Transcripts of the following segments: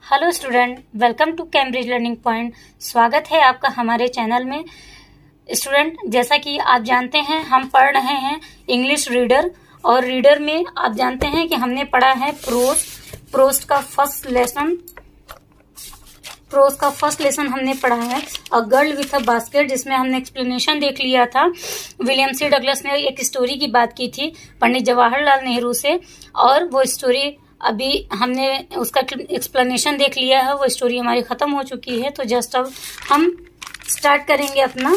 Hello student, welcome to Cambridge learning point. स्वागत है आपका हमारे चैनल में। स्टूडेंट, जैसा कि आप जानते हैं हम पढ़ रहे हैं इंग्लिश रीडर, और रीडर में आप जानते हैं कि हमने पढ़ा है प्रोस्ट का फर्स्ट लेसन हमने पढ़ा है a girl with a basket, जिसमें हमने एक्सप्लेनेशन देख लिया था। विलियम सी डगलस ने एक स्टोरी की बात की थी पंडित जवाहरलाल नेहरू से, और वो स्टोरी अभी हमने उसका एक्सप्लेनेशन देख लिया है। वो स्टोरी हमारी खत्म हो चुकी है। तो जस्ट अब हम स्टार्ट करेंगे अपना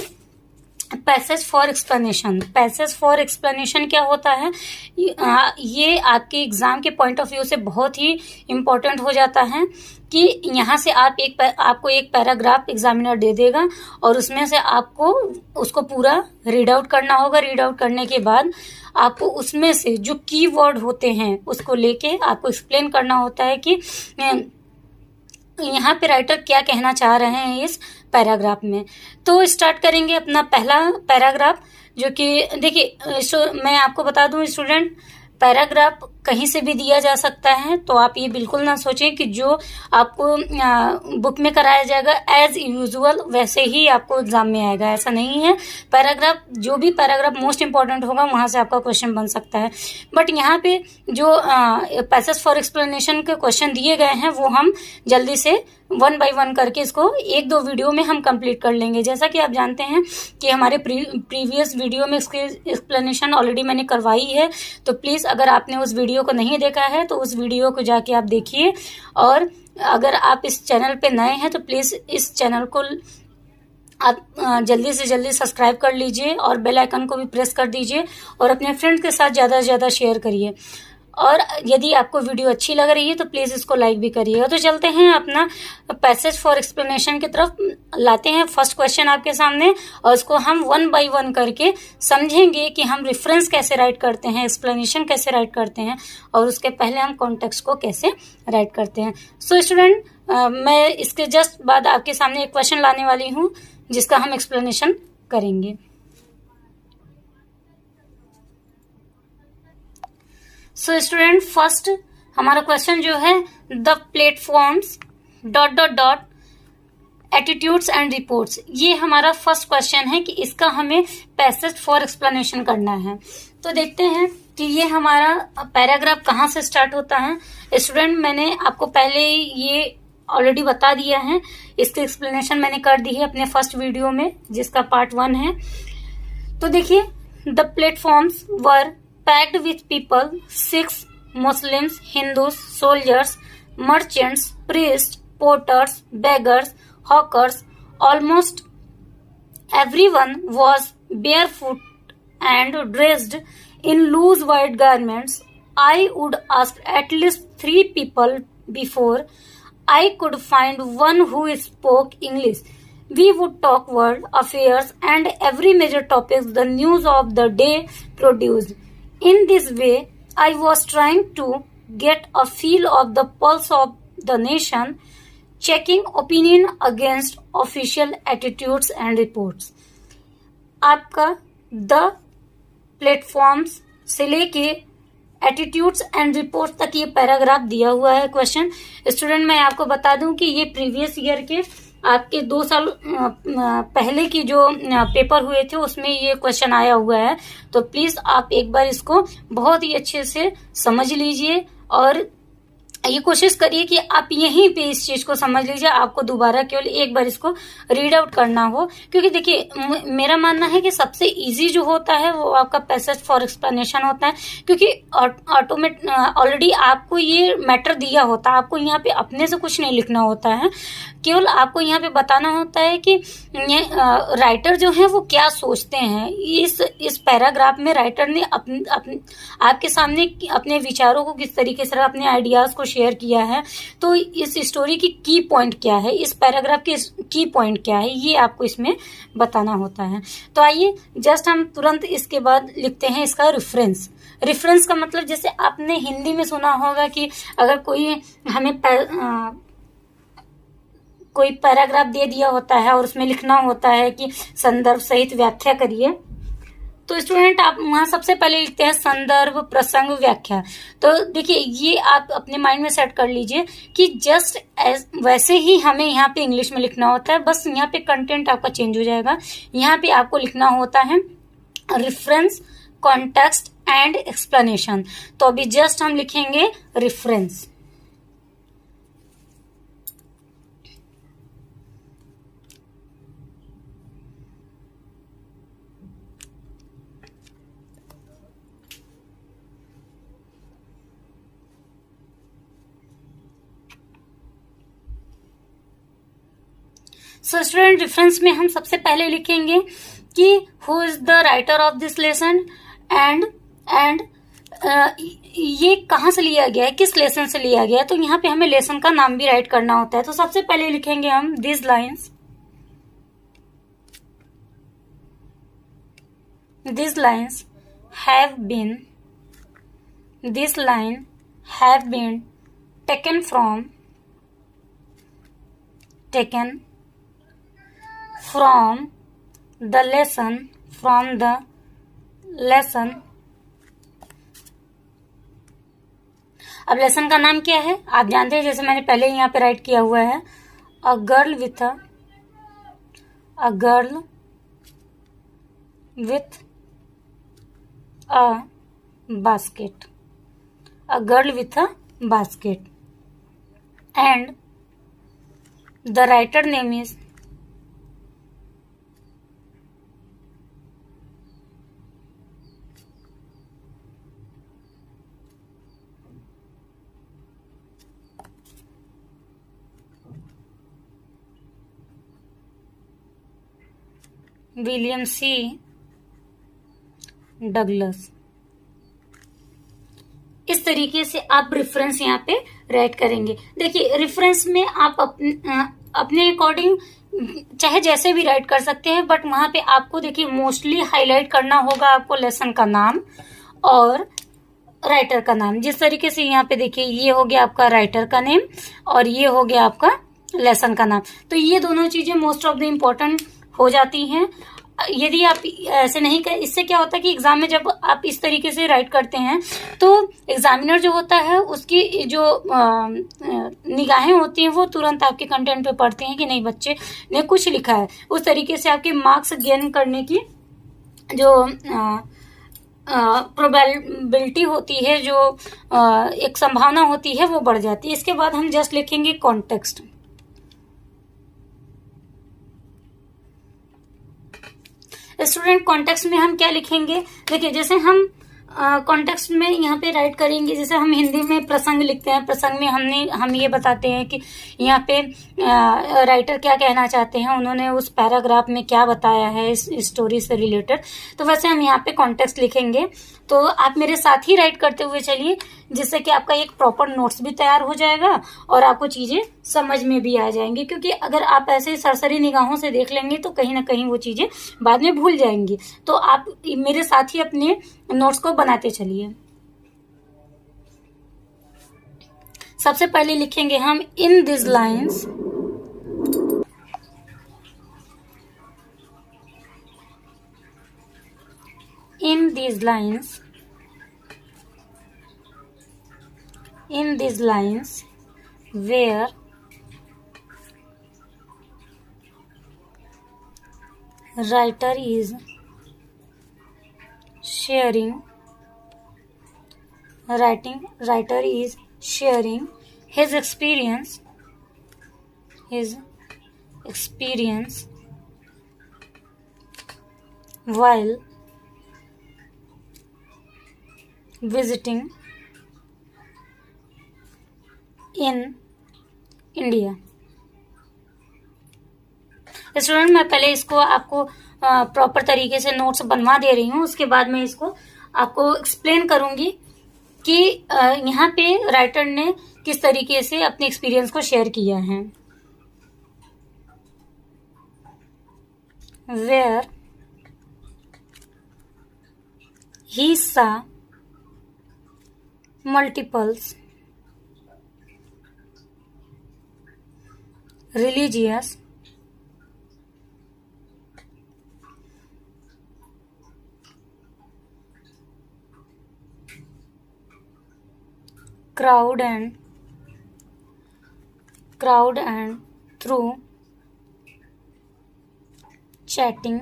पैसेज फॉर एक्सप्लेनेशन क्या होता है, ये आपके एग्जाम के पॉइंट ऑफ व्यू से बहुत ही इम्पोर्टेंट हो जाता है कि यहाँ से आपको एक पैराग्राफ एग्जामिनर दे देगा और उसमें से आपको उसको पूरा रीड आउट करना होगा। रीड आउट करने के बाद आपको उसमें से जो कीवर्ड होते हैं उसको लेके आपको एक्सप्लेन करना होता है कि यहाँ पे राइटर क्या कहना चाह रहे हैं इस पैराग्राफ में। तो स्टार्ट करेंगे अपना पहला पैराग्राफ, जो कि देखिए मैं आपको बता दूं स्टूडेंट, पैराग्राफ कहीं से भी दिया जा सकता है, तो आप ये बिल्कुल ना सोचें कि जो आपको बुक में कराया जाएगा एज यूजुअल वैसे ही आपको एग्जाम में आएगा, ऐसा नहीं है। जो भी पैराग्राफ मोस्ट इंपॉर्टेंट होगा वहां से आपका क्वेश्चन बन सकता है। बट यहाँ पे जो पैसेज फॉर एक्सप्लेनेशन के क्वेश्चन दिए गए हैं वो हम जल्दी से वन बाय वन करके इसको एक दो वीडियो में हम कंप्लीट कर लेंगे। जैसा कि आप जानते हैं कि हमारे प्रीवियस वीडियो में इसकी एक्सप्लेनेशन ऑलरेडी मैंने करवाई है, तो प्लीज अगर आपने उस वीडियो को नहीं देखा है तो उस वीडियो को जाके आप देखिए। और अगर आप इस चैनल पे नए हैं तो प्लीज इस चैनल को आप जल्दी से जल्दी सब्सक्राइब कर लीजिए और बेल आइकन को भी प्रेस कर दीजिए और अपने फ्रेंड्स के साथ ज़्यादा से ज़्यादा शेयर करिए। और यदि आपको वीडियो अच्छी लग रही है तो प्लीज़ इसको लाइक भी करिएगा। तो चलते हैं अपना पैसेज फॉर एक्सप्लेनेशन की तरफ, लाते हैं फर्स्ट क्वेश्चन आपके सामने और उसको हम वन बाय वन करके समझेंगे कि हम रेफरेंस कैसे राइट करते हैं, एक्सप्लेनेशन कैसे राइट करते हैं, और उसके पहले हम कॉन्टेक्स्ट को कैसे राइट करते हैं। सो स्टूडेंट, मैं इसके जस्ट बाद आपके सामने एक क्वेश्चन लाने वाली हूँ जिसका हम एक्सप्लेनेशन करेंगे। सो स्टूडेंट, फर्स्ट हमारा क्वेश्चन जो है the platforms ... attitudes and reports, ये हमारा फर्स्ट क्वेश्चन है कि इसका हमें पैसेज फॉर एक्सप्लेनेशन करना है। तो देखते हैं कि ये हमारा पैराग्राफ कहाँ से स्टार्ट होता है। स्टूडेंट, मैंने आपको पहले ये ऑलरेडी बता दिया है, इसकी एक्सप्लेनेशन मैंने कर दी है अपने फर्स्ट वीडियो में जिसका पार्ट 1 है। तो देखिए, the platforms were packed with people, Sikhs, Muslims, Hindus, soldiers, merchants, priests, porters, beggars, hawkers. Almost everyone was barefoot and dressed in loose white garments. I would ask at least 3 people before I could find one who spoke English. We would talk world affairs and every major topic the news of the day produced. In this way, I was trying to get a feel of the pulse of the nation, checking opinion against official attitudes and reports. आपका the platforms से लेके attitudes and reports तक ये paragraph दिया हुआ है question. Student, मैं आपको बता दूं कि ये प्रीवियस ईयर के आपके 2 साल पहले की जो पेपर हुए थे उसमें ये क्वेश्चन आया हुआ है। तो प्लीज आप एक बार इसको बहुत ही अच्छे से समझ लीजिए और ये कोशिश करिए कि आप यहीं पे इस चीज को समझ लीजिए, आपको दोबारा केवल एक बार इसको रीड आउट करना हो। क्योंकि देखिए, मेरा मानना है कि सबसे इजी जो होता है वो आपका पैसेज फॉर एक्सप्लेनेशन होता है, क्योंकि ऑलरेडी आपको ये मैटर दिया होता है, आपको यहाँ पे अपने से कुछ नहीं लिखना होता है, केवल आपको यहाँ पे बताना होता है कि राइटर जो है वो क्या सोचते हैं। इस पैराग्राफ में राइटर ने आपके सामने अपने विचारों को किस तरीके से, अपने आइडियाज को शेयर किया है। तो इस स्टोरी की की पॉइंट क्या है, इस पैराग्राफ की की पॉइंट क्या है, ये आपको इसमें बताना होता है। तो आइए जस्ट हम तुरंत इसके बाद लिखते हैं इसका रेफरेंस का मतलब, जैसे आपने हिंदी में सुना होगा कि अगर कोई हमें कोई पैराग्राफ दे दिया होता है और उसमें लिखना होता है कि संदर्भ सहित व्याख्या करिए, तो स्टूडेंट आप वहां सबसे पहले लिखते हैं संदर्भ, प्रसंग, व्याख्या। तो देखिए ये आप अपने माइंड में सेट कर लीजिए कि जस्ट वैसे ही हमें यहाँ पे इंग्लिश में लिखना होता है, बस यहाँ पे कंटेंट आपका चेंज हो जाएगा। यहाँ पे आपको लिखना होता है रेफरेंस, कॉन्टेक्स्ट एंड एक्सप्लेनेशन। तो अभी जस्ट हम लिखेंगे रेफरेंस। सो स्टूडेंट रेफरेंस में हम सबसे पहले लिखेंगे कि who is the writer of this lesson and ये कहाँ से लिया गया है, किस लेसन से लिया गया है। तो यहाँ पे हमें लेसन का नाम भी राइट करना होता है। तो सबसे पहले लिखेंगे हम this lines have been taken from the lesson। अब लेसन का नाम क्या है आप जानते हैं, जैसे मैंने पहले यहाँ पे राइट किया हुआ है, a girl with a basket, a girl with a basket, and the writer name is William C Douglas. इस तरीके से आप रेफरेंस यहाँ पे राइट करेंगे। देखिए रेफरेंस में आप अपने अकॉर्डिंग चाहे जैसे भी राइट कर सकते हैं, बट वहां पे आपको देखिए मोस्टली हाईलाइट करना होगा आपको लेसन का नाम और राइटर का नाम। जिस तरीके से यहाँ पे देखिए ये हो गया आपका राइटर का नेम और ये हो गया आपका लेसन का नाम। तो ये दोनों चीजें मोस्ट ऑफ द इम्पोर्टेंट हो जाती हैं। यदि आप ऐसे नहीं कर, इससे क्या होता है कि एग्जाम में जब आप इस तरीके से राइट करते हैं तो एग्जामिनर जो होता है उसकी जो निगाहें होती हैं वो तुरंत आपके कंटेंट पे पड़ती हैं कि नहीं बच्चे ने कुछ लिखा है। उस तरीके से आपके मार्क्स गेन करने की जो प्रोबेबिलिटी होती है, जो एक संभावना होती है वो बढ़ जाती है। इसके बाद हम जस्ट लिखेंगे कॉन्टेक्स्ट। स्टूडेंट कॉन्टेक्स्ट में हम क्या लिखेंगे, देखिए जैसे हम कॉन्टेक्स्ट में यहाँ पे राइट करेंगे, जैसे हम हिंदी में प्रसंग लिखते हैं, प्रसंग में हम ये बताते हैं कि यहाँ पे राइटर क्या कहना चाहते हैं, उन्होंने उस पैराग्राफ में क्या बताया है इस स्टोरी से रिलेटेड। तो वैसे हम यहाँ पे कॉन्टेक्स्ट लिखेंगे। तो आप मेरे साथ ही राइट करते हुए चलिए, जिससे कि आपका एक प्रॉपर नोट्स भी तैयार हो जाएगा और आपको चीजें समझ में भी आ जाएंगी। क्योंकि अगर आप ऐसे सरसरी निगाहों से देख लेंगे तो कहीं ना कहीं वो चीजें बाद में भूल जाएंगी। तो आप मेरे साथ ही अपने नोट्स को बनाते चलिए। सबसे पहले लिखेंगे हम इन this lines where writer is sharing his experience while visiting in India. Student मैं पहले इसको आपको प्रॉपर तरीके से नोट्स बनवा दे रही हूँ, उसके बाद मैं इसको आपको एक्सप्लेन करूंगी कि यहाँ पे राइटर ने किस तरीके से अपने एक्सपीरियंस को शेयर किया है। Where he saw multiples religious crowd and through chatting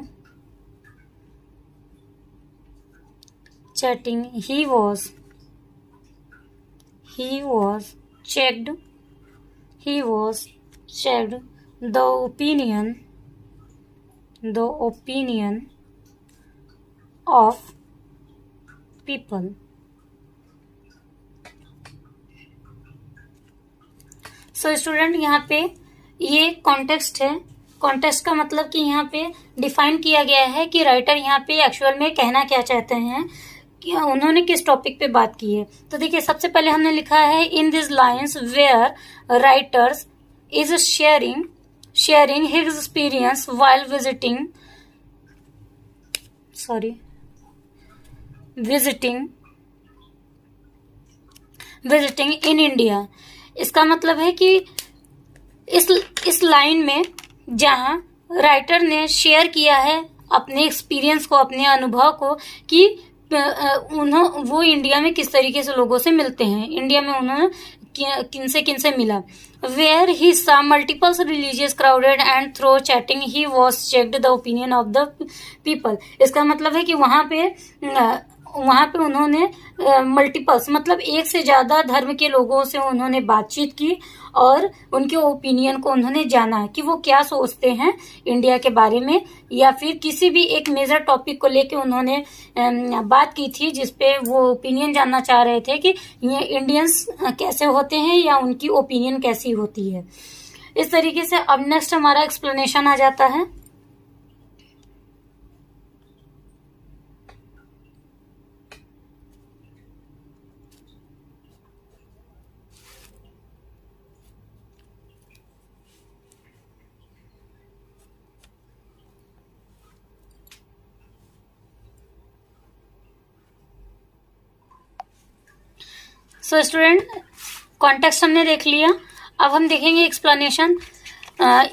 he was checked the opinion of people. So student यहाँ पे ये कॉन्टेक्स्ट है। कॉन्टेक्स्ट का मतलब कि यहाँ पे डिफाइन किया गया है कि राइटर यहाँ पे एक्चुअल में कहना क्या चाहते हैं, कि उन्होंने किस टॉपिक पे बात की है। तो देखिए, सबसे पहले हमने लिखा है in this lines where writers is sharing his experience while visiting in India. इसका मतलब है कि इस लाइन में जहां राइटर ने शेयर किया है अपने एक्सपीरियंस को, अपने अनुभव को, कि वो इंडिया में किस तरीके से लोगों से मिलते हैं, इंडिया में उन्होंने किनसे मिला। Where he saw multiple religious crowded and through chatting he was checked the opinion of the people। इसका मतलब है कि वहां पे उन्होंने मल्टीपल्स मतलब एक से ज्यादा धर्म के लोगों से उन्होंने बातचीत की और उनके ओपिनियन को उन्होंने जाना कि वो क्या सोचते हैं इंडिया के बारे में, या फिर किसी भी एक मेजर टॉपिक को लेके उन्होंने बात की थी जिसपे वो ओपिनियन जानना चाह रहे थे कि ये इंडियंस कैसे होते हैं या उनकी ओपिनियन कैसी होती है। इस तरीके से अब नेक्स्ट हमारा एक्सप्लेनेशन आ जाता है। सो स्टूडेंट, कॉन्टेक्स्ट हमने देख लिया, अब हम देखेंगे एक्सप्लेनेशन।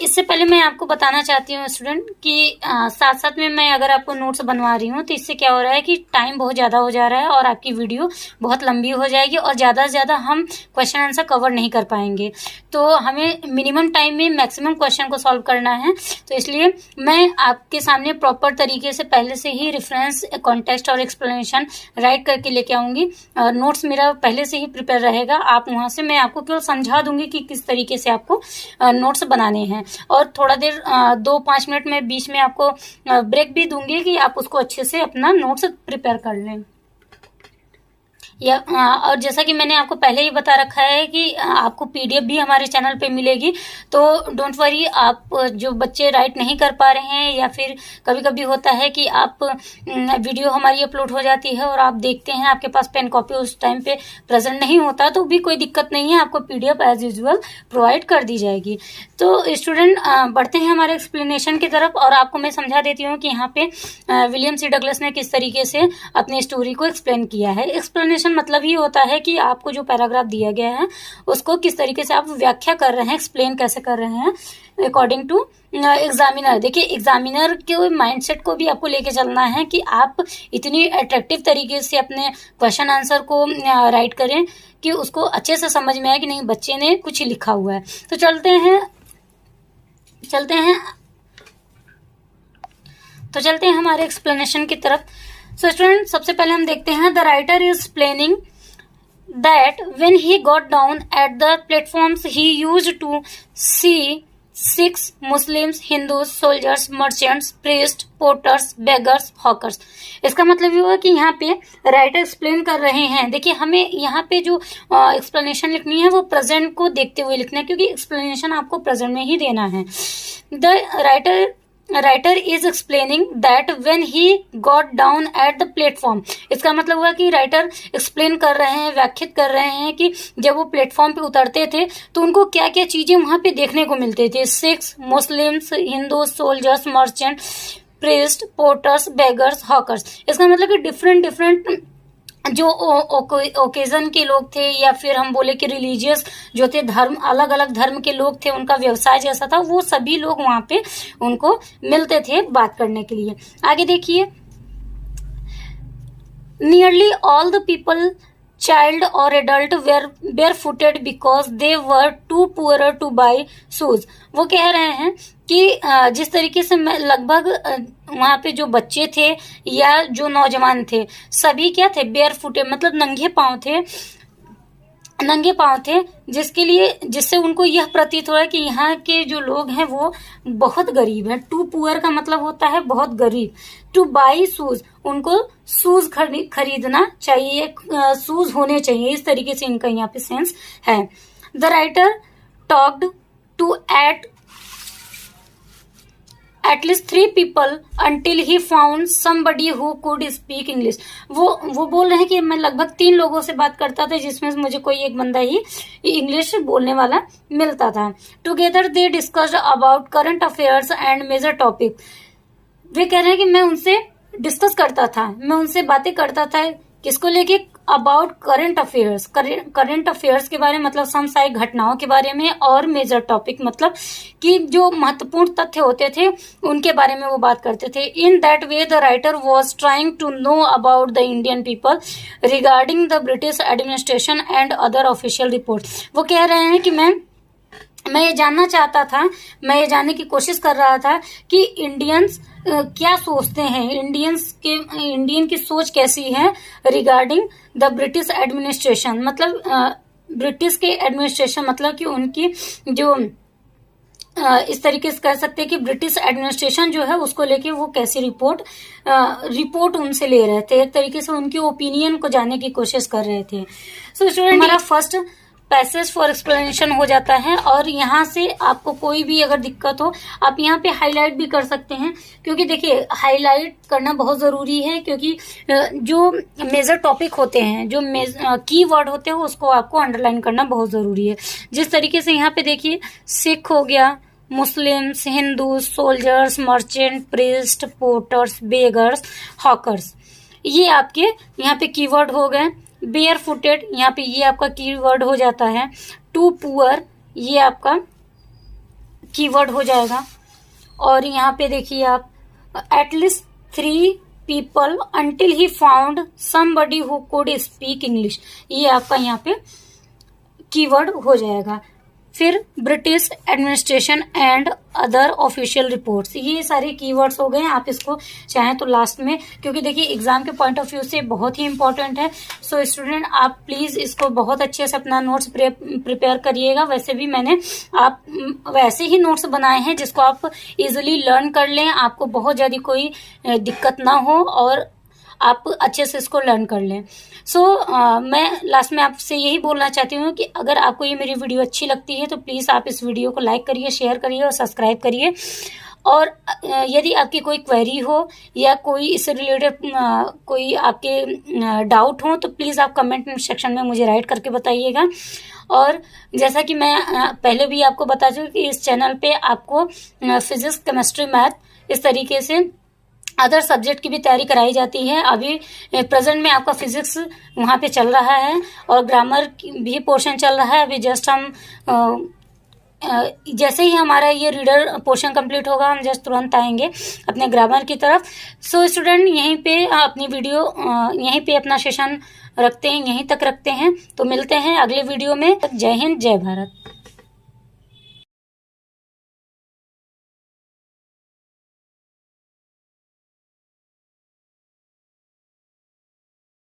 इससे पहले मैं आपको बताना चाहती हूँ स्टूडेंट कि साथ साथ में मैं अगर आपको नोट्स बनवा रही हूँ तो इससे क्या हो रहा है कि टाइम बहुत ज़्यादा हो जा रहा है और आपकी वीडियो बहुत लंबी हो जाएगी और ज़्यादा से ज़्यादा हम क्वेश्चन आंसर कवर नहीं कर पाएंगे। तो हमें मिनिमम टाइम में मैक्सिमम क्वेश्चन को सॉल्व करना है, तो इसलिए मैं आपके सामने प्रॉपर तरीके से पहले से ही रेफरेंस, कॉन्टेक्स्ट और एक्सप्लेनेशन राइट करके लेके आऊँगी। नोट्स मेरा पहले से ही प्रिपेयर रहेगा, आप वहाँ से मैं आपको केवल समझा दूंगी कि किस तरीके से आपको नोट्स बनाने हैं। और थोड़ा देर 2-5 मिनट में बीच में आपको ब्रेक भी दूंगी कि आप उसको अच्छे से अपना नोट्स प्रिपेयर कर लें। और जैसा कि मैंने आपको पहले ही बता रखा है कि आपको पीडीएफ भी हमारे चैनल पे मिलेगी, तो डोंट वरी। आप जो बच्चे राइट नहीं कर पा रहे हैं या फिर कभी कभी होता है कि आप वीडियो हमारी अपलोड हो जाती है और आप देखते हैं आपके पास पेन कॉपी उस टाइम पे प्रेजेंट नहीं होता, तो भी कोई दिक्कत नहीं है, आपको पीडीएफ एज यूजुअल प्रोवाइड कर दी जाएगी। तो स्टूडेंट, बढ़ते हैं हमारे एक्सप्लेनेशन की तरफ और आपको मैं समझा देती हूँ कि यहाँ पे विलियम सी डगलस ने किस तरीके से अपनी स्टोरी को एक्सप्लेन किया है। एक्सप्लेनेशन मतलब ये होता है कि आपको जो पैराग्राफ दिया गया है उसको किस तरीके से आप व्याख्या कर रहे हैं, एक्सप्लेन कैसे कर रहे हैं अकॉर्डिंग टू एग्जामिनर। देखिए, एग्जामिनर के माइंडसेट को भी आपको लेके चलना है कि आप इतनी अट्रैक्टिव तरीके से अपने क्वेश्चन आंसर को राइट करें कि उसको अच्छे से समझ में आए कि नहीं बच्चे ने कुछ लिखा हुआ है। तो चलते हैं हमारे एक्सप्लेनेशन की तरफ। सो स्टूडेंट, सबसे पहले हम देखते हैं the writer is explaining that when he got down at the platforms he used to see six Muslims, Hindus, soldiers, merchants, priest, porters, beggars, hawkers. इसका मतलब ये हुआ कि यहाँ पे राइटर एक्सप्लेन कर रहे हैं। देखिए, हमें यहाँ पे जो एक्सप्लेनेशन लिखनी है वो प्रेजेंट को देखते हुए लिखना है, क्योंकि एक्सप्लेनेशन आपको प्रेजेंट में ही देना है। The writer is explaining that when he got down at the platform. इसका मतलब हुआ कि राइटर एक्सप्लेन कर रहे हैं, व्याख्यात कर रहे हैं कि जब वो प्लेटफॉर्म पे उतरते थे तो उनको क्या क्या चीजें वहां पे देखने को मिलते थे। Six, Muslims, Hindu, soldiers, merchant, priest, porters, beggars, hawkers. इसका मतलब कि डिफरेंट जो ओकेजन के लोग थे या फिर हम बोले कि रिलीजियस जो थे, धर्म, अलग अलग धर्म के लोग थे, उनका व्यवसाय जैसा था, वो सभी लोग वहां पे उनको मिलते थे बात करने के लिए। आगे देखिए, nearly all the people child or adult were barefooted because they were too poor to buy shoes। वो कह रहे हैं कि जिस तरीके से मैं लगभग वहां पे जो बच्चे थे या जो नौजवान थे सभी क्या थे, बेयरफुटेड मतलब नंगे पांव थे, जिससे उनको यह प्रतीत हो रहा है कि यहाँ के जो लोग हैं वो बहुत गरीब हैं। टू पुअर का मतलब होता है बहुत गरीब। टू बाई शूज, उनको शूज खरीदना चाहिए, शूज होने चाहिए, इस तरीके से इनका यहाँ पे सेंस है। The writer talked to at least 3 people until he found somebody who could speak English। वो बोल रहे हैं कि मैं लगभग 3 लोगों से बात करता था जिसमें से मुझे कोई एक बंदा ही इंग्लिश बोलने वाला मिलता था। Together they discussed about current affairs and major topic. वे कह रहे हैं कि मैं उनसे डिस्कस करता था, मैं उनसे बातें करता था, किसको लेके, about current affairs, current affairs के बारे में मतलब समसामयिक घटनाओं के बारे में, और मेजर टॉपिक मतलब कि जो महत्वपूर्ण तथ्य होते थे उनके बारे में वो बात करते थे। In that way the writer was trying to know about the Indian people regarding the British administration and other official report. वो कह रहे हैं कि मैं ये जानना चाहता था, मैं ये जानने की कोशिश कर रहा था कि इंडियंस क्या सोचते हैं, इंडियन की सोच कैसी है रिगार्डिंग द ब्रिटिश एडमिनिस्ट्रेशन, मतलब ब्रिटिश के एडमिनिस्ट्रेशन मतलब कि उनकी जो इस तरीके से कह सकते हैं कि ब्रिटिश एडमिनिस्ट्रेशन जो है उसको लेके वो कैसी रिपोर्ट उनसे ले रहे थे, एक तरीके से उनकी ओपिनियन को जानने की कोशिश कर रहे थे। सो स्टूडेंट, हमारा फर्स्ट पैसेज फॉर एक्सप्लेनेशन हो जाता है, और यहाँ से आपको कोई भी अगर दिक्कत हो आप यहाँ पे हाईलाइट भी कर सकते हैं, क्योंकि देखिए हाईलाइट करना बहुत जरूरी है, क्योंकि जो मेजर टॉपिक होते हैं, जो की वर्ड होते हैं उसको आपको अंडरलाइन करना बहुत जरूरी है। जिस तरीके से यहाँ पे देखिए सिख हो गया, Muslims, Hindu, soldiers, merchant, priest, porters, beggars, hawkers, ये आपके यहाँ पे कीवर्ड हो गए। बेयर फुटेड, यहाँ पे ये आपका कीवर्ड हो जाता है। टू पुअर, ये आपका कीवर्ड हो जाएगा। और यहाँ पे देखिए आप at least 3 people until he found somebody who could speak English, ये आपका यहाँ पे कीवर्ड हो जाएगा। फिर British administration and other official reports, ये सारे कीवर्ड्स हो गए। आप इसको चाहें तो लास्ट में, क्योंकि देखिए एग्जाम के पॉइंट ऑफ व्यू से बहुत ही इंपॉर्टेंट है। सो स्टूडेंट, आप प्लीज इसको बहुत अच्छे से अपना नोट्स प्रिपेयर करिएगा। वैसे भी मैंने आप वैसे ही नोट्स बनाए हैं जिसको आप इजिली लर्न कर लें, आपको बहुत ज्यादा कोई दिक्कत ना हो और आप अच्छे से इसको लर्न कर लें। सो मैं लास्ट में आपसे यही बोलना चाहती हूँ कि अगर आपको ये मेरी वीडियो अच्छी लगती है तो प्लीज़ आप इस वीडियो को लाइक करिए, शेयर करिए और सब्सक्राइब करिए। और यदि आपकी कोई क्वेरी हो या कोई इससे रिलेटेड कोई आपके डाउट हो तो प्लीज़ आप कमेंट सेक्शन में मुझे राइट करके बताइएगा। और जैसा कि मैं पहले भी आपको बता चुकी कि इस चैनल पे आपको फिजिक्स, केमिस्ट्री, मैथ इस तरीके से अदर सब्जेक्ट की भी तैयारी कराई जाती है। अभी प्रेजेंट में आपका फिजिक्स वहाँ पे चल रहा है और ग्रामर भी पोर्शन चल रहा है। अभी जस्ट हम जैसे ही हमारा ये रीडर पोर्शन कंप्लीट होगा हम जस्ट तुरंत आएंगे अपने ग्रामर की तरफ। सो स्टूडेंट, यहीं पे अपनी वीडियो यहीं पे अपना सेशन रखते हैं, यहीं तक रखते हैं। तो मिलते हैं अगले वीडियो में। जय हिंद, जय भारत।